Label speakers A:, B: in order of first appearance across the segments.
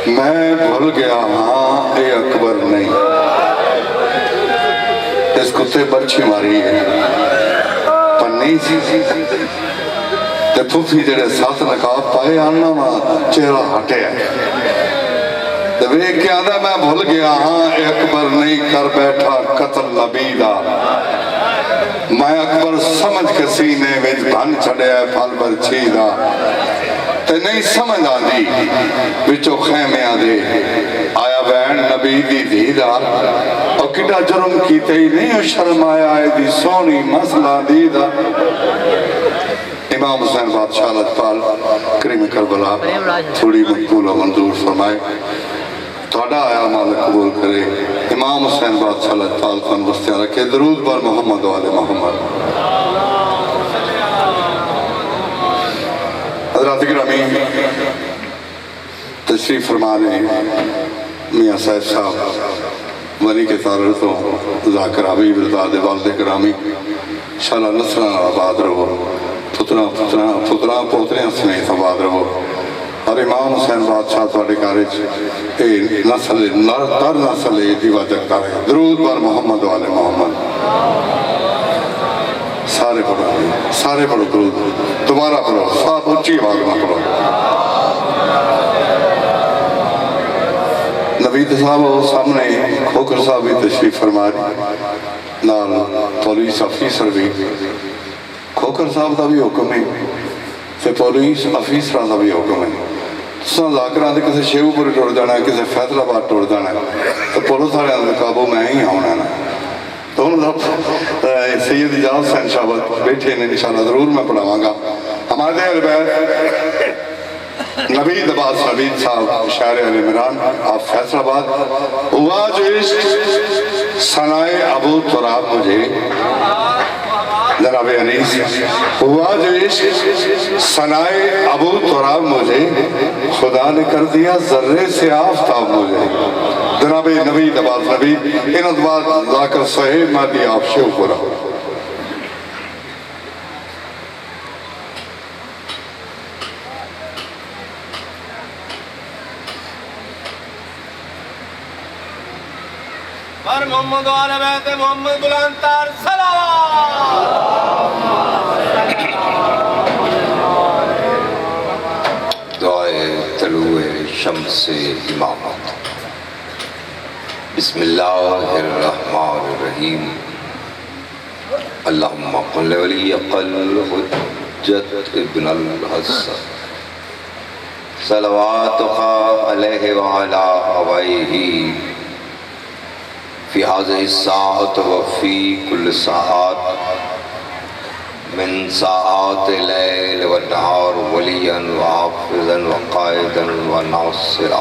A: میں بھول گیا ہاں اے اکبر نہیں، اس کتے برچھی ماری ہے پنی سی تے پھوفی جڑے ساتھ نقاب پائے آنا ماں چہرہ ہٹے ہے تے ویک کے آدھا میں بھول گیا ہاں اے اکبر نہیں، کر بیٹھا قتل لبیدہ میں اکبر سمجھ کے سینے ویج بھن چھڑے ہے پھل برچھیدہ تے نہیں سمجھ آدھی وچو خیمے آدھے آیا بین نبی دی دیدہ اور کٹا جرم کیتے ہی نہیں شرم آیا ہے دی سونی مسئلہ دیدہ۔ امام حسین بادشاہ لجپال کریم کربلا تھوڑی مقبول و منظور فرمائے توڑا آیا مالک قبول کرے۔ امام حسین بادشاہ لجپال کن بستیاں رکھے درود بر محمد و آل محمد۔ حضرات گرامی تشریف فرمانے میاں صاحب صاحب ولی کے تعرضوں ذاکر حبیب رضا دے والد گرامی شاءاللہ نصرہ آباد رہو پترہ پوتریاں سمیت آباد رہو اور امام حسین بادشاہ توڑے کارج نسل در نسل دیوہ جگتا رہے درود بر محمد و آل محمد۔ سارے پڑھو درود دوبارہ پڑھو ساتھ اچھی آواز میں پڑھو۔ نوید صاحب سامنے کھوکر صاحب بھی تشریف فرمائی نال پولیس افیسر بھی کھوکر صاحب دا بھی حکم ہے تے پولیس افیسران دا بھی حکم ہے سن لاکران دے کسے شیو پوری ٹوڑ جانا ہے کسے فیصل آباد ٹوڑ جانا ہے تو پولیس والے اندر قابو میں ہی آنا ہے تو سید اجاز حسین شاہبت بیٹھے نے انشاءاللہ ضرور میں پڑھاواں گا۔ ہمارے دے البید نبید عباس نبید صاحب شاعر علی عمران آپ فیصل آباد ہوا جو عشق ثنائے ابو تراب مجھے جناب انیس ہوا جو عشق ثنائے ابو تراب مجھے خدا نے کر دیا ذرے سے آفتاب مجھے جناب نبید عباس نبید ان ادباد ذاکر صحیح مادی آپ شیو پورا۔
B: پر محمد و آل بیت محمد بلند تر صلوات۔
C: دعائے طلوع شمس امامت۔ بسم اللہ الرحمن الرحیم۔ اللہم قل ولی قل حجت ابن الحسن صلواتک علیہ وعلا آبائہ فی هذه الساعة وفی کل ساعت من ساعات اللیل والنہار ولیا وحافظا وقائدا وناصرا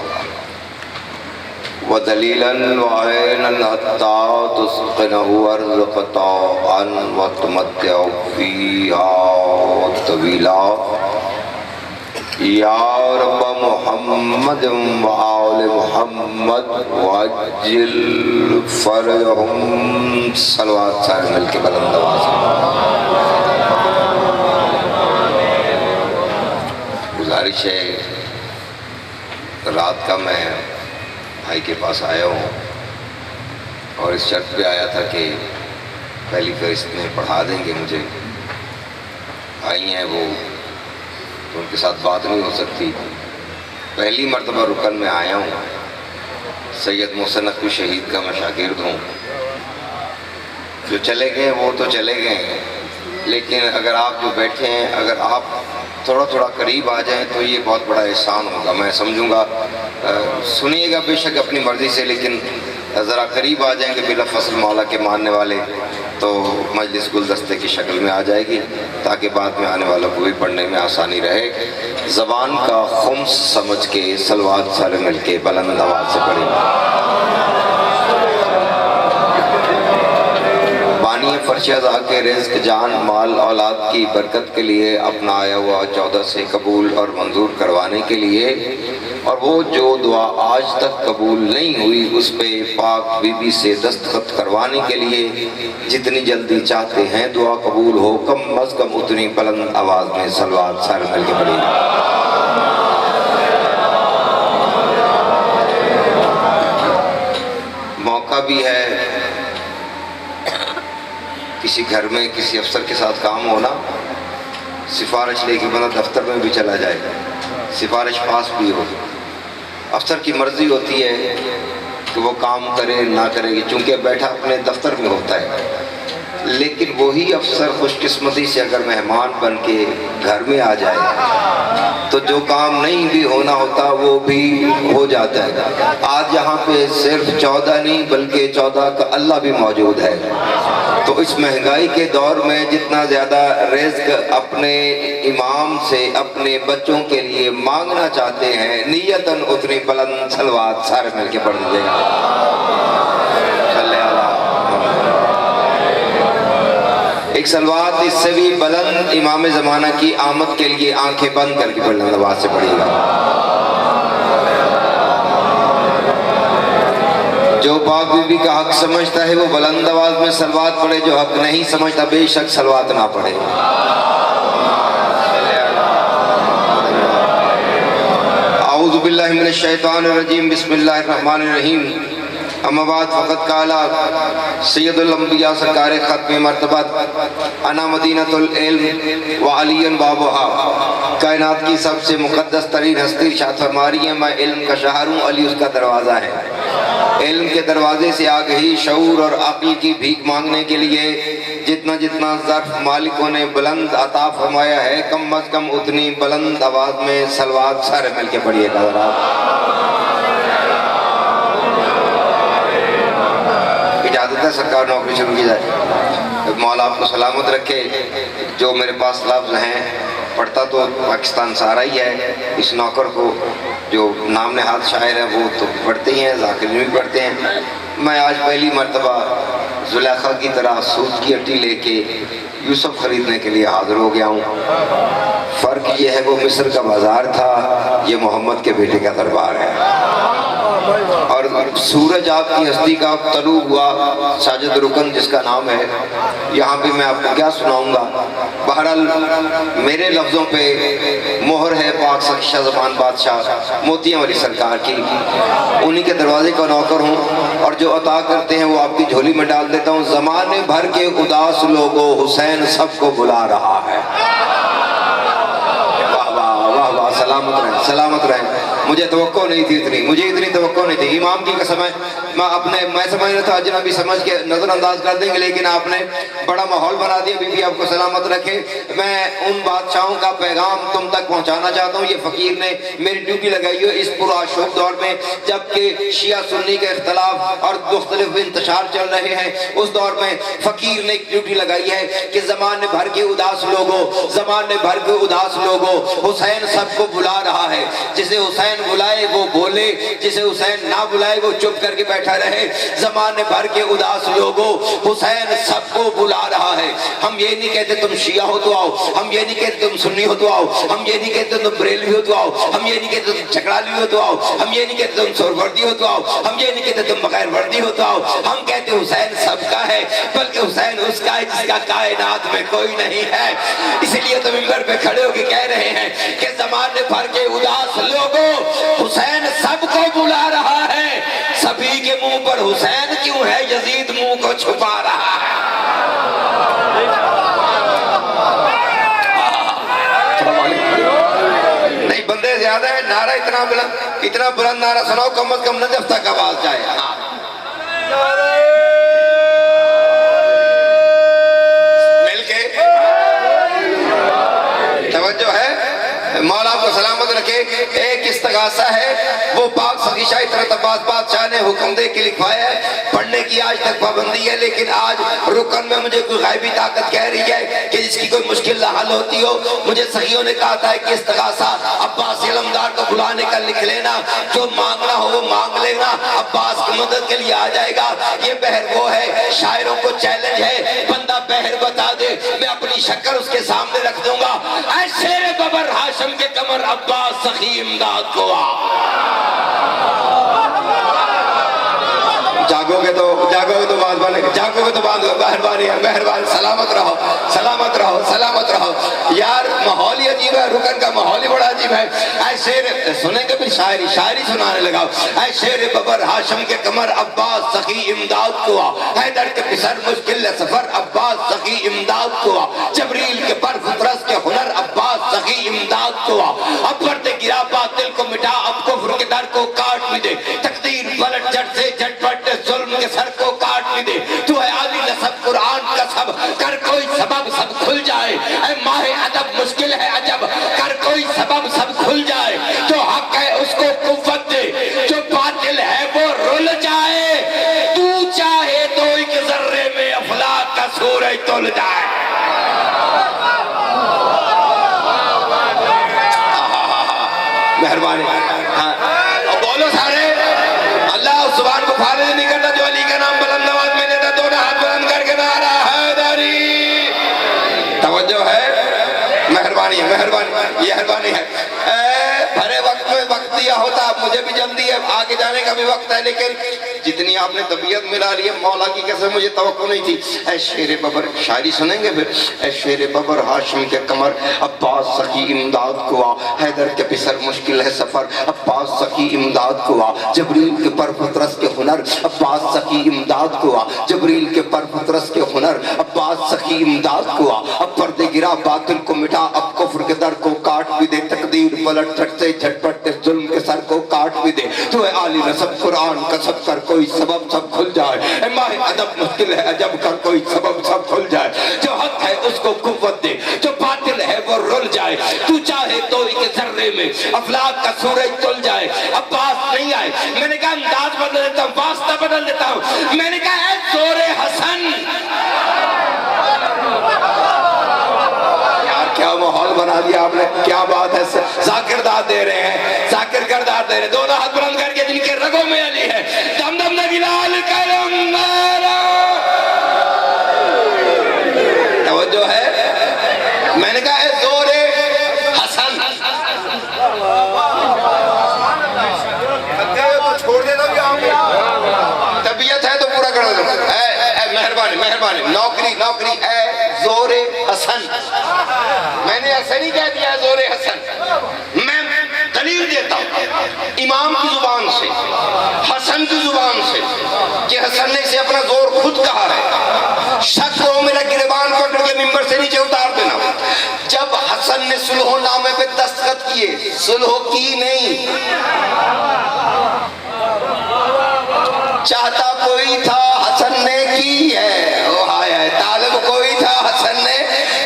C: ودلیلا وعینا حتی تسقنه ارض قطاعا وتمتع فیہا طویلا یا رب محمد و آل محمد وعجل فرجہم صلوات سارے مل کے بلند آواز۔ گزارش ہے رات کا میں بھائی کے پاس آیا ہوں اور اس شرط پہ آیا تھا کہ پہلی فہرست میں پڑھا دیں گے مجھے آئی ہیں وہ تو ان کے ساتھ بات نہیں ہو سکتی پہلی مرتبہ رکن میں آیا ہوں سید محسن نقوی شہید کا میں شاگرد ہوں جو چلے گئے وہ تو چلے گئے لیکن اگر آپ جو بیٹھے ہیں اگر آپ تھوڑا تھوڑا قریب آ جائیں تو یہ بہت بڑا احسان ہوگا میں سمجھوں گا سنیے گا بے شک اپنی مرضی سے لیکن ذرا قریب آ جائیں گے بلا فصل مولا کے ماننے والے تو مجلس گلدستے کی شکل میں آ جائے گی تاکہ بعد میں آنے والوں کو بھی پڑھنے میں آسانی رہے زبان کا خمس سمجھ کے صلوات سارے مل کے بلند آواز سے پڑھیں بانی فرش ازا کے رزق جان مال اولاد کی برکت کے لیے اپنا آیا ہوا 14 سے قبول اور منظور کروانے کے لیے اور وہ جو دعا آج تک قبول نہیں ہوئی اس پہ پاک بی بی سے دستخط کروانے کے لیے جتنی جلدی چاہتے ہیں دعا قبول ہو کم از کم اتنی بلند آواز میں صلوات سارے مل کے پڑھیں ہوتا بھی ہے کسی گھر میں کسی افسر کے ساتھ کام ہونا، سفارش لے کے بندہ دفتر میں بھی چلا جائے، سفارش پاس بھی ہو، افسر کی مرضی ہوتی ہے کہ وہ کام کرے نہ کرے، چونکہ بیٹھا اپنے دفتر میں ہوتا ہے، لیکن وہی افسر خوش قسمتی سے اگر مہمان بن کے گھر میں آ جائے تو جو کام نہیں بھی ہونا ہوتا وہ بھی ہو جاتا ہے۔ آج یہاں پہ صرف 14 نہیں بلکہ 14 کا اللہ بھی موجود ہے، تو اس مہنگائی کے دور میں جتنا زیادہ رزق اپنے امام سے اپنے بچوں کے لیے مانگنا چاہتے ہیں، نیتاً اتنی بلند صلوات سارے مل کے پڑھ دیجیے گا۔ ایک صلوات اس سے بھی بلند امام زمانہ کی آمد کے لیے آنکھیں بند کر کے بلند آواز سے پڑھیے گا۔ جو پاک بی بی کا حق سمجھتا ہے وہ بلند آواز میں صلوات پڑھے، جو حق نہیں سمجھتا بے شک صلوات نہ پڑھے۔ اعوذ باللہ من الشیطان الرجیم، بسم اللہ الرحمن الرحیم۔ اما بعد فقط قالا سید الانبیاء سرکار ختم مرتبت انا مدینۃ العلم وعلی بابها، کائنات کی سب سے مقدس ترین ہستی ارشاد فرما رہی ہے میں علم کا شہر ہوں، علی اس کا دروازہ ہے۔ علم کے دروازے سے آگے ہی شعور اور عقل کی بھیک مانگنے کے لیے جتنا جتنا ظرف مالکوں نے بلند عطا فرمایا ہے، کم از کم اتنی بلند آواز میں صلوات سارے مل کے پڑھیے گا ذرا۔ اجازت ہے سرکار نوکری شروع کی جائے؟ مولا آپ کو سلامت رکھے۔ جو میرے پاس لفظ ہیں پڑھتا تو پاکستان سارا ہی ہے، اس نوکر کو جو نام نہاد شاعر ہیں وہ تو پڑھتے ہی ہیں، ذاکرین بھی پڑھتے ہیں۔ میں آج پہلی مرتبہ زلیخا کی طرح سود کی ہٹی لے کے یوسف خریدنے کے لیے حاضر ہو گیا ہوں۔ فرق یہ ہے وہ مصر کا بازار تھا، یہ محمد کے بیٹے کا دربار ہے۔ اور سورج آپ کی ہستی کا طلوع ہوا ساجد رکن جس کا نام ہے، یہاں پہ میں آپ کو کیا سناؤں گا۔ بہرحال میرے لفظوں پہ مہر ہے پاک شاہ زمان بادشاہ موتیاں والی سرکار کی، انہی کے دروازے کا نوکر ہوں، اور جو عطا کرتے ہیں وہ آپ کی جھولی میں ڈال دیتا ہوں۔ زمانے بھر کے اداس لوگوں حسین سب کو بلا رہا ہے۔ واہ واہ واہ واہ، سلامت رہیں سلامت رہیں۔ مجھے توقع نہیں تھی اتنی توقع نہیں تھی، امام کی قسم ہے۔ میں سمجھ رہا تھا اجنبی سمجھ کے نظر انداز کر دیں گے، لیکن آپ نے بڑا ماحول بنا دیا۔ بی بی آپ کو سلامت رکھے۔ میں ان بادشاہوں کا پیغام تم تک پہنچانا چاہتا ہوں۔ یہ فقیر نے میری ڈیوٹی لگائی ہے اس پرآشوب دور میں، جبکہ شیعہ سنی کا اختلاف اور مختلف انتشار چل رہے ہیں، اس دور میں فقیر نے ایک ڈیوٹی لگائی ہے کہ زمانے بھر کے اداس لوگوں حسین سب کو بلا رہا ہے۔ جسے حسین بلائے وہ بولے، جسے حسین نہ بلائے وہ چپ کر کے بیٹھا رہے۔ زمانے بھر کے اداس لوگوں حسین سب کو بلا رہا ہے۔ ہم یہ نہیں کہتے تم شیعہ ہو تو آؤ، ہم یہ نہیں کہتے تم سنی ہو تو آؤ، ہم یہ نہیں کہتے تم بریلوی ہو تو آؤ، ہم یہ نہیں کہتے تم چکرالی ہو تو آؤ، ہم یہ نہیں کہتے تم سہروردی ہو تو آؤ، ہم یہ نہیں کہتے تم بغیر وردی ہو تو آؤ۔ ہم کہتے حسین سب کا ہے، بلکہ حسین اس کا ہے جس کا کائنات میں کوئی نہیں ہے۔ اسی لیے تو منبر پہ کھڑے ہو کے کہہ رہے ہیں کہ زمانے بھر کے اداس لوگوں حسین سب کو بلا رہا ہے۔ سبھی کے منہ پر حسین کیوں ہے، یزید منہ کو چھپا رہا ہے۔ نہیں بندے زیادہ ہیں، نعرہ اتنا بلند نعرہ سناؤ کم از کم نجف تک آواز جائے۔ مل کے توجہ ہے، مولا کو سلامت رکھے۔ ایک استغاثہ ہے، وہ پاک سخی شاہ طرح عباس بادشاہ نے حکم دے کے لکھوایا ہے، پڑھنے کی آج تک پابندی ہے، لیکن آج رکن میں مجھے کوئی غیبی طاقت کہہ رہی ہے کہ جس کی کوئی مشکل حل ہوتی ہو، مجھے سخیوں نے کہا تھا کہ استغاثہ عباس علمدار کو بلانے کا لکھ لینا، جو مانگنا ہو وہ مانگ لینا، عباس کی مدد کے لیے آ جائے گا۔ یہ بہر وہ ہے، شاعروں کو چیلنج ہے، بندہ بہر بتا دے میں اپنی شکل اس کے سامنے رکھ دوں گا۔ اے شیر ببر ہاشم کے کمر عباس سخی امداد کو آ۔ جاگو گے تو بات بنے گی، جاگو گے تو بات مہربانی ہے، مہربانی۔ سلامت رہو سلامت رہو سلامت رہو۔ یار ماحول ہی عجیب ہے، رکن کا ماحول ہی بڑا عجیب ہے۔ اے اے شیر سنیں گے پھر شاعری سنانے لگا. اے شیر ببر ہاشم کے کمر عباس سخی امداد کو آ, حیدر کے پسر مشکل سفر عباس سخی امداد کو آ, جبریل کے پر فطرس کے ہنر عباس سخی امداد کو آ. اب پردے گرا باطل کو مٹا, اب کفر کے در کو کاٹ بھی دے, تقدیر پلٹ جٹ سے جٹ پٹ ظلم کے سر کو کاٹ بھی دے. تو ہے عالی نصب قرآن کا سب, کر کوئی سبب سب کھل جائے. اے ماہ ادب مشکل ہے عجب, کر کوئی سبب سب کھل جائے. جو حق ہے اس کو قوت دے, جو باطل ہے وہ رل جائے. تو چاہے تو ایک ذرے میں افلاک کا سورج تل جائے. مہربانی بولو سارے. اللہ اس زبان کو فارغ نہیں کرتا جو علی کا نام بلند آواز میں لیتا. دونوں ہاتھ بلند کر کے نعرہ حیدری. توجہ ہے, مہربانی ہے, مہربانی ہے. بھرے وقت میں وقت دیا ہوتا, مجھے بھی جلدی ہے, آگے جانے کا بھی وقت ہے, لیکن جتنی آپ نے طبیعت ملا لی ہے مولا کی قسم مجھے توقع نہیں تھی. اے شیر ببر, شاعری سنیں گے پھر. اے شیر ببر ہاشم کے کمر عباس سخی امداد کو آ, حیدر کے پسر مشکل ہے سفر عباس سخی امداد کو آ, جبریل کے پر فطرس کے ہنر عباس سخی امداد کو آ, جبریل کے پر فطرس کے ہنر عباس سخی امداد کو آ. اب پردے گرا باطل کو مٹا, اب کفر کے در کو کاٹ بھی دے, تقدیر پلٹ جھٹ سے جھٹپٹ ظلم کے سر کو کاٹ بھی دے. تو ہے عالی نصب قرآن کا سب, کر کوئی سبب سب کھل جائے. اے ماہ ادب مشکل ہے عجب, کر کوئی سبب سب کھل جائے. جو حق ہے اس کو قوت دے, جو باطل ہے وہ رل جائے. تو چاہے تو ایک ذرے میں افلاک کا سورج تل جائے. عباس نہیں آئے, میں نے کہا انداز بدل دیتا ہوں, واسطہ بدل دیتا ہوں. میں نے کہا اے زور حسن. کیا ماحول بنا دیا آپ نے, کیا بات ہے. ذاکر داد دے رہے ہیں, ذاکر کردار دے رہے ہیں. دونوں ہاتھ بلند کر کے جن کے رگوں میں علی ہے, دم دم نگلال کرم نارا. توجہ ہے, میں نے کہا اے زور حسن. چھوڑ دینا بھی آپ طبیعت ہے تو پورا کر دو. مہربانی نوکری اے زور حسن. میں نے ایسے نہیں کہہ دیا زور حسن, میں دلیل دیتا ہوں امام کی زبان سے, حسن کی زبان سے, کہ حسن نے اسے اپنا زور خود کہا ہے. شک ہو میرا گریبان پکڑ کے ممبر سے نیچے اتار دینا. جب حسن نے صلح نامے پہ دستخط کیے, صلح کی نہیں, چاہتا کوئی تھا حسن نے کی ہے, طالب کوئی تھا حسن نے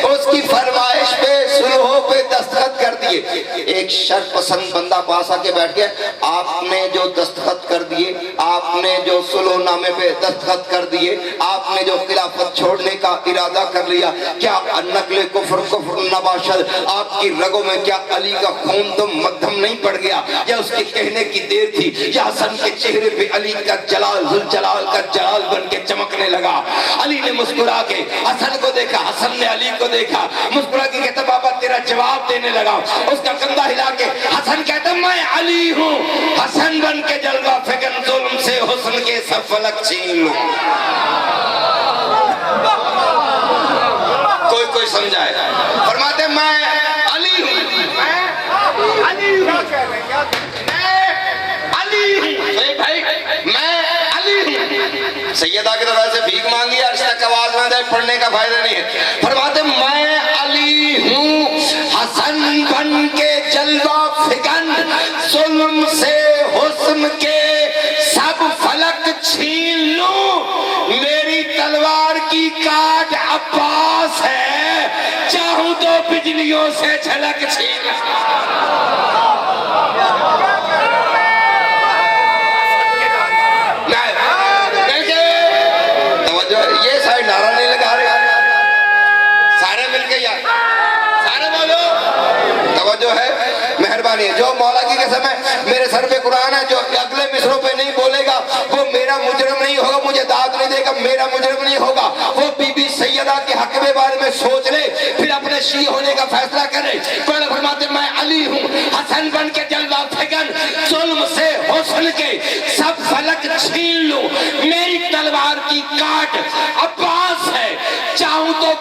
C: اس کی فرمائش پہ صلحوں پہ دستخط کر دیے. ایک شرط پسند بندہ پاس آ کے بیٹھ گیا, آپ نے جو دستخط کر دیے, آپ نے جو صلح نامے پہ دستخط کر دیے, آپ نے جو خلافت چھوڑنے کا ارادہ کر لیا, کیا نقل کفر نباشد آپ کی رگوں میں, کیا علی کا خون تو مدھم نہیں پڑ گیا, یا اس کے کہنے کی دیر تھی, یا حسن کے چہرے پہ علی کا جلال ذوالجلال کا جلال بن کے چمکنے لگا. علی نے مسکرا کے حسن کو دیکھا, حسن نے علی کو دیکھا, مسکرا کے کہتا بابا تیرا جواب دینے لگا. اس کا کندھا ہلا کے حسن کہتا میں علی ہوں, حسن بن کے جلوہ فکن ظلم سے حسن کے سب فلک چھین لوں. کوئی سمجھائے. فرماتے میں علی ہوں, میں علی ہوں, میں علی ہوں. سیدہ کی طرف سے بھیک مانگی, عرش تک آواز نہ دے, پڑھنے کا فائدہ نہیں ہے. فرماتے میں علی ہوں, حسن بن کے جلوہ فکن ظلم سے حسن کے سب فلک چھین لوں. میری تلوار کی کاٹ عباس ہے, چاہوں تو بجلیوں سے جھلک چھین یہ سارے نعرہ نہیں لگا رہے, سارے مل کے یار, سارے بولو. توجہ ہے, مہربانی ہے. جو مولا کی قسم ہے میرے سر پہ قرآن ہے, جو اگلے مصروں پہ نہیں بولے گا وہ میرا مجرم نہیں ہوگا, مجھے داد نہیں دے گا, میرا مجرم نہیں ہوگا. وہ بی بی سیدہ کے حق میں بارے میں سوچ لے, پھر اپنے شیعہ ہونے کا فیصلہ کرے. پہلے فرماتے میں علی ہوں, حسن بن کے جلوہ فکن ظلم سے حسن کے سب فلک چھین لوں. میری تلوار کی کاٹ عباس ہے, چاہوں تو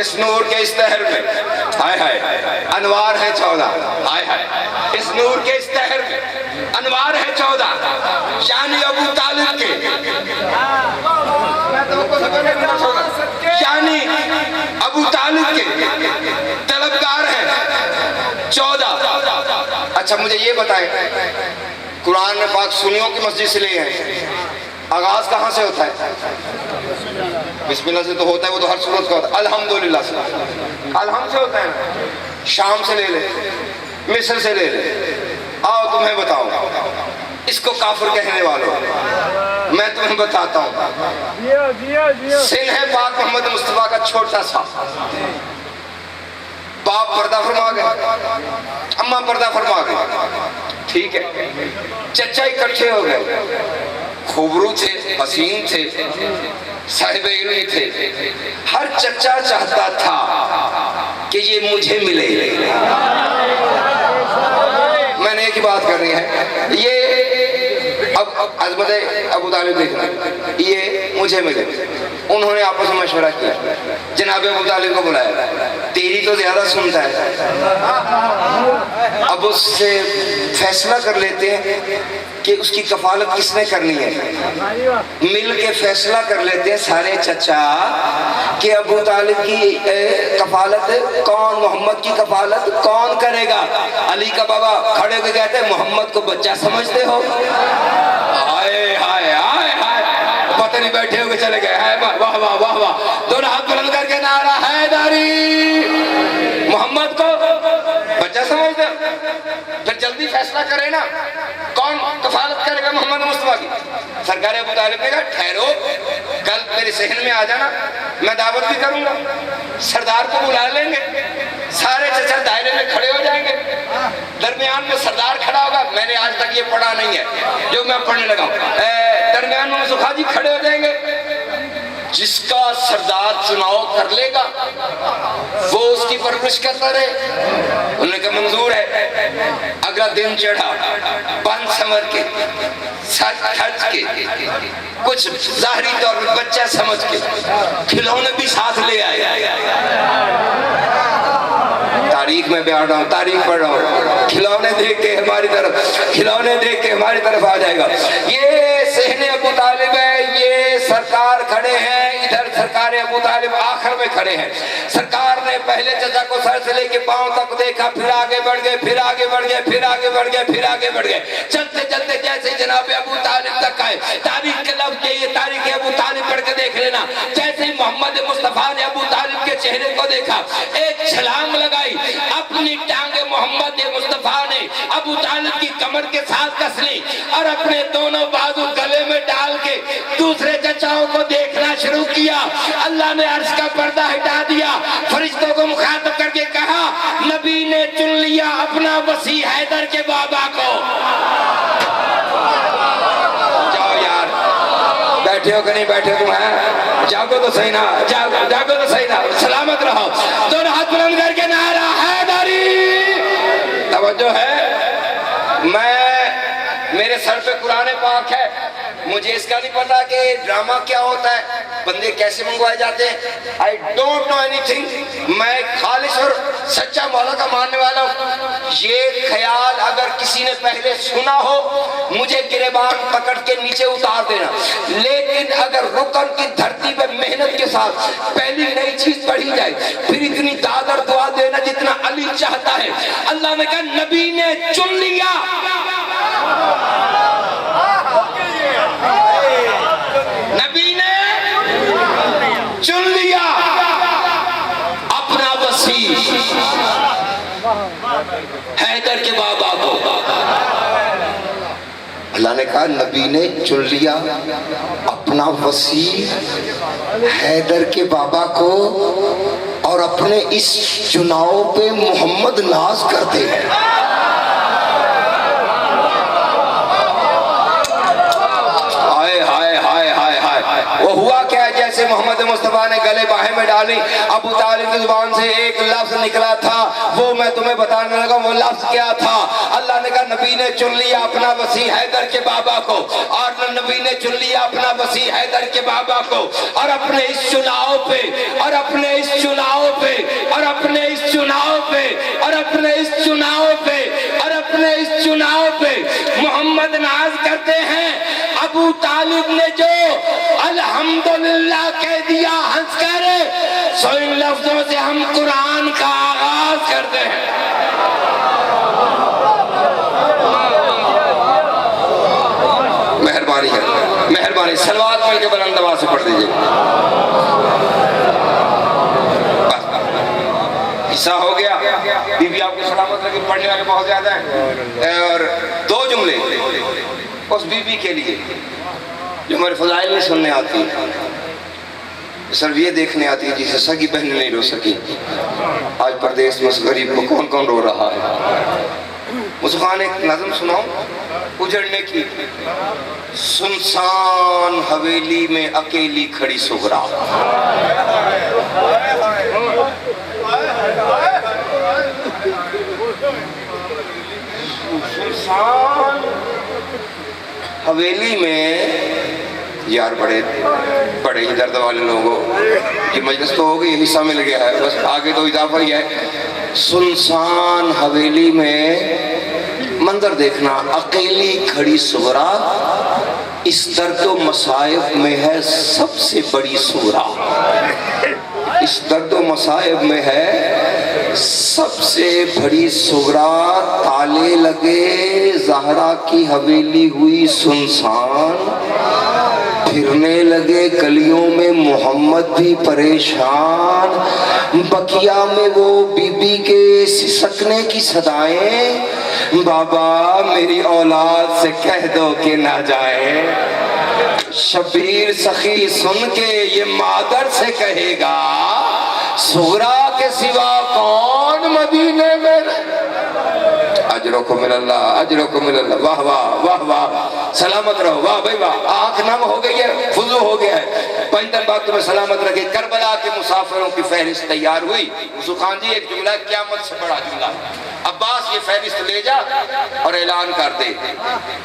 C: اس نور کے اس تہر میں ہائے ہائے انوار ہیں 14 ہائے ہائے اس نور کے اس تہر میں انوار ہیں 14 یعنی ابو طالب کے یعنی ابو طالب کے طلبگار ہیں 14. اچھا مجھے یہ بتائیں قرآن میں پاک سنیوں کی مسجد سے لے ہیں آغاز کہاں سے ہوتا ہے؟ بسم اللہ سے تو ہوتا ہے وہ تو ہر صورت کا ہوتا ہے الحمدللہ سے الحمد سے ہوتا ہے شام سے لے لے مصر سے لے لے آؤ تمہیں بتاؤں اس کو کافر کہنے والوں میں تمہیں بتاتا ہوں سن ہے پاک محمد مصطفیٰ کا چھوٹا سا باپ پردہ فرما گئے اماں پردہ فرما گئے ٹھیک ہے چچا اکٹھے ہو گئے خوبرو تھے حسین تھے صاحب علمی تھے ہر چچا چاہتا تھا کہ یہ مجھے ملے میں نے ایک ہی بات کرنی ہے یہ اب عظمت ابو طالب دیکھنا یہ مجھے ملے انہوں نے آپس میں مشورہ کیا جناب ابو طالب کو بلایا تیری تو زیادہ سنتا ہے اب اس سے فیصلہ کر لیتے ہیں کہ اس کی کفالت کس نے کرنی ہے مل کے فیصلہ کر لیتے ہیں سارے چچا کہ ابو طالب کی کفالت کون محمد کی کفالت کون کرے گا علی کا بابا کھڑے ہو کے کہتے ہیں محمد کو بچہ سمجھتے ہو ہائے ہائے ہائے ہائے پتہ نہیں بیٹھے ہو کے چلے گئے واہ واہ واہ واہ دونوں ہاتھ بلند کر کے نعرہ حیدری محمد کو بچہ سمجھتے پھر جلدی فیصلہ کرے نا کون کفالت کرے گا محمد مصطفیٰ کی سرکار ابو طالب نے کہا ٹھہرو کل میرے صحن میں آ جانا میں دعوت بھی کروں گا سردار کو بلا لیں گے سارے چچا دائرے میں کھڑے ہو جائیں گے درمیان میں سردار کھڑا ہوگا میں نے آج تک یہ پڑھا نہیں ہے جو میں پڑھنے لگا ہوں درمیان میں مصطفیٰ جی کھڑے ہو جائیں گے جس کا سردار چناؤ کر لے گا وہ اس کی پرورش کرتا رہے انہوں نے کہا منظور ہے اگلا دن چڑھا بند سمر کے سچ کھچ کے کچھ ظاہری طور پر بچہ سمجھ کے کھلونے بھی ساتھ لے آئے تاریخ میں بیان رہا ہوں تاریخ پڑھ رہا ہوں کھلونے دیکھ کے ہماری طرف آ جائے گا یہ صحن ابو طالب ہے یہ سرکار کھڑے ہیں ادھر سرکار ابو طالب آخر میں کھڑے ہیں سرکار نے پہلے چچا کو سر سے لے کے پاؤں تک دیکھا پھر آگے بڑھ گئے پھر آگے بڑھ گئے پھر آگے بڑھ گئے پھر آگے بڑھ گئے چلتے چلتے جیسے جناب ابو طالب تک آئے تاریخ کے لفظ یہ تاریخ ابو طالب پڑھ کے دیکھ لینا جیسے ہی محمد مصطفیٰ نے ابو طالب کے چہرے کو دیکھا ایک چھلانگ لگائی اپنی ٹانگیں محمد مصطفیٰ نے ابو طالب کی کمر کے ساتھ کس لی اور اپنے دونوں بازو گلے میں ڈال کے دوسرے چچاؤں کو دیکھنا شروع کیا اللہ نے عرش کا پردہ ہٹا دیا فرشتوں کو مخاطب کر کے کہا نبی نے چن لیا اپنا وسیع حیدر کے بابا کو جاؤ یار بیٹھے ہو کہ نہیں بیٹھے تم ہیں جاگو تو صحیح نا جاگو تو صحیح نا سلامت رہو دونوں ہاتھ بلند کر کے نعرہ حیدری توجہ ہے میرے سر پہ قرآن پاک ہے مجھے اس کا نہیں پتا کہ ڈرامہ کیا ہوتا ہے بندے کیسے منگوائے جاتے ہیں I don't know anything میں خالص اور سچا مولا کا ماننے والا ہوں یہ خیال اگر کسی نے پہلے سنا ہو مجھے گریبان پکڑ کے نیچے اتار دینا لیکن اگر رکن کی دھرتی پہ محنت کے ساتھ پہلی نئی چیز پڑھی جائے پھر اتنی دادر دعا دینا جتنا علی چاہتا ہے اللہ نے کہا نبی نے چن لیا نبی نے چن لیا اپنا وسیع حیدر کے بابا کو اللہ نے کہا نبی نے چن لیا اپنا وسیع حیدر کے بابا کو اور اپنے اس چناؤ پہ محمد ناز کرتے ہیں وہ ہوا کیا ہے جیسے محمد مصطفیٰ نے گلے باہیں میں ڈالی ابو طالب کی زبان سے ایک لفظ نکلا تھا وہ میں تمہیں بتانے لگا وہ لفظ کیا تھا اللہ اللہ نے کہا نبی نے چن لیا اپنا وسیع حیدر کے بابا کو، اور نبی نے چن لیا اپنا وسیع حیدر کے بابا کو، اور اپنے اس چناؤ پہ اور اپنے اس چناؤ پہ اور اپنے اس چناؤ پہ اور اپنے اس چناؤ پہ اور اپنے اس چناؤ پہ محمد ناز کرتے ہیں ابو طالب نے جو الحمدللہ کہہ دیا ہنس کر، سو ان لفظوں سے ہم قرآن کا آغاز کرتے ہیں۔ مہربانی ہے، مہربانی صلوات پڑھ کے بلند آواز سے پڑھ دیجئے۔ حصہ ہو گیا، بی بی آپ کو سلامت رکھے، پڑھنے والے بہت زیادہ ہیں، اور دو جملے اس بی بی کے لیے جو میرے فضائل میں سننے آتی ہے، صرف یہ دیکھنے آتی ہے جسے سگی بہن نہیں رو سکی۔ آج پردیس میں اس غریب کو کون کون رو رہا ہے۔ مسخان ایک نظم سناؤں اجڑنے کی۔ سنسان حویلی میں اکیلی کھڑی سغرا، سنسان حویلی میں، یار بڑے بڑے ہی درد والے لوگوں، یہ مجلس تو ہو گئی، یہ حصہ مل گیا ہے، بس آگے تو اضافہ ہی ہے۔ سنسان حویلی میں منظر دیکھنا، اکیلی کھڑی سغرا، اس درد و مصائب میں ہے سب سے بڑی سغرا، اس درد و مصائب میں ہے سب سے بڑی سغرا۔ تالے لگے زہرا کی حویلی ہوئی سنسان، پھرنے لگے گلیوں میں محمد بھی پریشان، بقیہ میں وہ بی بی کے سسکنے کی صدائیں، بابا میری اولاد سے کہہ دو کہ نہ جائے۔ شبیر سخی سن کے یہ مادر سے کہے گا، سغرا کے سوا کون مدینے میں۔ اجرکم اللہ، اجرکم اللہ، واہ واہ واہ واہ، سلامت رہو، واہ بھائی واہ۔ آنکھ نم ہو گئی ہے، فضو ہو گیا ہے، 5 دن بعد تمہیں سلامت رکھے۔ کربلا کے مسافروں کی فہرست تیار ہوئی۔ مسخان جی ایک جملہ قیامت سے بڑا جملہ، عباس یہ فہرست لے جا اور اعلان کر دے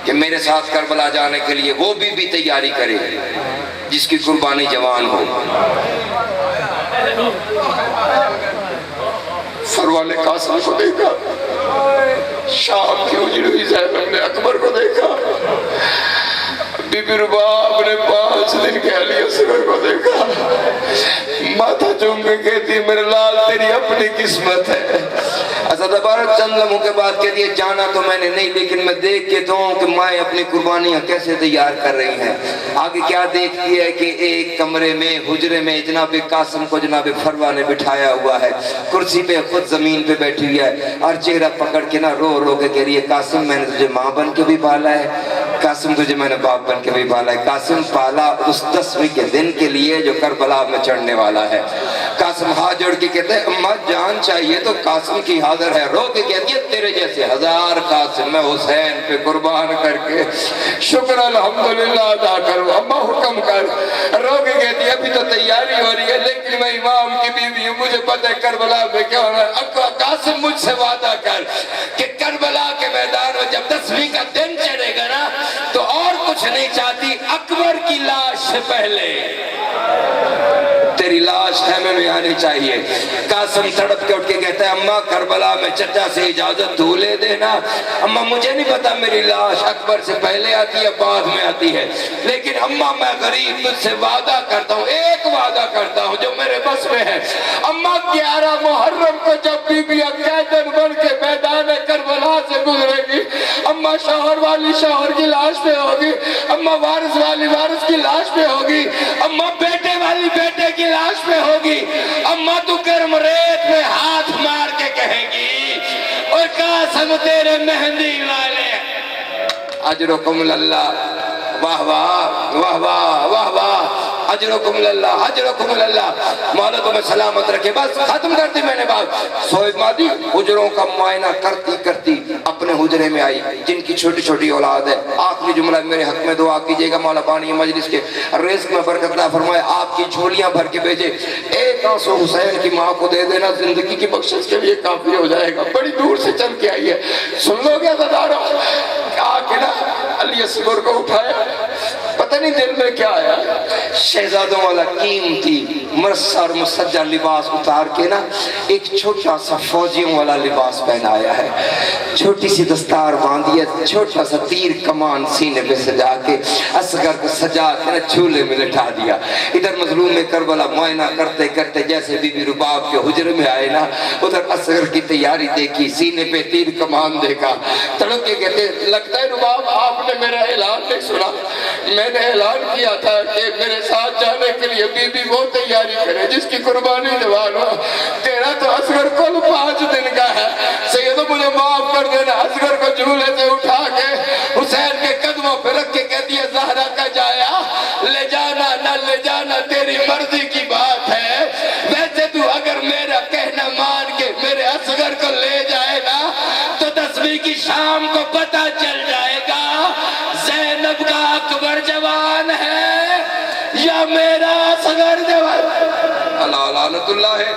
C: کہ میرے ساتھ کربلا جانے کے لیے وہ بھی تیاری کرے جس کی قربانی جوان ہو۔ فروہ نے قاسم کو دیکھا، شام کی اجڑی ہوئی زینب نے اکبر کو دیکھا، بی بی رباب نے 5 دن کے علی اصغر کو دیکھا، ماتھا چوم کے کہتی میرے لال تیری اپنی قسمت ہے۔ حضرت عبارت چند لمحوں کے بعد کہتی ہے جانا تو میں نے نہیں، لیکن میں دیکھ کے تو ہوں کہ مائیں اپنی قربانیاں کیسے تیار کر رہی ہیں۔ آگے کیا دیکھتی ہے کہ ایک کمرے میں حجرے میں جناب قاسم کو جناب فروہ نے بٹھایا ہوا ہے، کرسی پہ خود زمین پہ بیٹھی ہوئی ہے، اور چہرہ پکڑ کے نہ رو رو کے کہہ رہی ہے قاسم میں نے تجھے ماں بن کے بھی پالا ہے، قاسم تجھے میں نے باپ بن کے بھی پالا ہے، قاسم پالا اس 10ویں کے دن کے لیے جو کربلا میں چڑھنے والا ہے۔ قاسم ہاتھ جوڑ کے کہتے ہیں اماں جان چاہیے تو قاسم کی حاضر ہے، رو کے کہتی ہے تیرے جیسے 1000 قاسم میں حسین پہ قربان کر کے شکر الحمدللہ ادا کروں، اماں حکم کر۔ رو کے کہتی ہے ابھی تو تیاری ہو رہی ہے لیکن میں امام کی بیوی ہوں، مجھے پتہ ہے کربلا میں کیا ہونا ہے۔ قاسم مجھ سے وعدہ کر کہ کربلا کے میدان میں جب 10ویں کا دن چڑھے گا نا تو اور کچھ نہیں چاہتی، اکبر کی لاش سے پہلے تیری لاش خیمے میں آنی چاہیے۔ قاسم تڑپ کے اٹھ کے کہتا ہے اماں کربلا میں چچا سے اجازت دھولے دینا، اماں مجھے نہیں پتا میری لاش اکبر سے پہلے آتی ہے بعد میں آتی ہے، لیکن اماں میں غریب تجھ سے وعدہ کرتا ہوں، ایک وعدہ کرتا ہوں جو میرے بس میں ہے، اماں 11 محرم کو جب بی بی قیدن بن کے میدان کربلا سے گزرے گی، اماں شوہر والی شوہر کی لاش پہ ہوگی، اماں وارث والی وارث کی لاش پہ ہوگی، اماں بیٹے والی بیٹے کی لاش پہ ہوگی، اماں تو گرم ریت میں ہاتھ مار کے کہے گی اور قاسم تیرے مہندی والے اجرکم اللہ، واہ واہ واہ واہ واہ واہ، حجرکم اللہ حجرکم اللہ، مولا تمہیں سلامت رکھے۔ بس ختم کر دی میں نے بات۔ صہیب مادی حجروں کا معائنہ کرتی کرتی اپنے حجرے میں آئی، جن کی چھوٹی چھوٹی اولاد ہے۔ آخری جملہ میرے حق میں دعا کیجئے گا، مولا بانی مجلس کے رزق میں برکت عطا فرمائے، آپ کی جھولیاں بھر کے بھیجے۔ ایک آنسو حسین کی ماں کو دے دینا، زندگی کی بخشش کے لیے کافی ہو جائے گا۔ بڑی دور سے چل کے آئی ہے، سن لو گیا زدارہ آ کے نا علی اصغر کو اٹھایا، پتہ نہیں دل میں کیا آیا، شہزادوں والا قیمتی مرصع اور مسجع لباس اتار کے نا ایک چھوٹا سا فوجیوں والا لباس پہنایا ہے، چھوٹی سی دستار باندھی ہے، چھوٹا سا تیر کمان سینے پہ سجا کے اصغر کو سجا کے نا جھولے میں لٹا دیا۔ ادھر مظلوم کربلا معائنہ کرتے کرتے جیسے بی بی رباب کے حجرے میں آئے نا، ادھر اصغر کی تیاری دیکھی، سینے پہ تیر کمان دیکھا، تڑپ کے کہتے لگتا ہے رباب آپ نے میرا اعلان نہیں سنا، میں نے اعلان کیا تھا کہ میرے ساتھ جانے کے لیے بی بی وہ تیاری کرے جس کی قربانی جوان ہو، تیرا تو اصغر کل 5 دن کا ہے، سیدو مجھے معاف کر دینا۔ اصغر کو جھولے سے اٹھا کے حسین کے قدموں پہ رکھ کے کہتی ہے زہرا کا جایا، لے جانا نہ لے جانا تیری مرضی کی بات ہے، ویسے تو اگر میرا کہنا مان کے میرے اصغر کو لے جائے نا تو 10ویں کی شام کو پتہ چل جائے گا زینب کا اکبر جوان ہے یا میرا اصغر جوان۔ اللہ لعنت اللہ ہے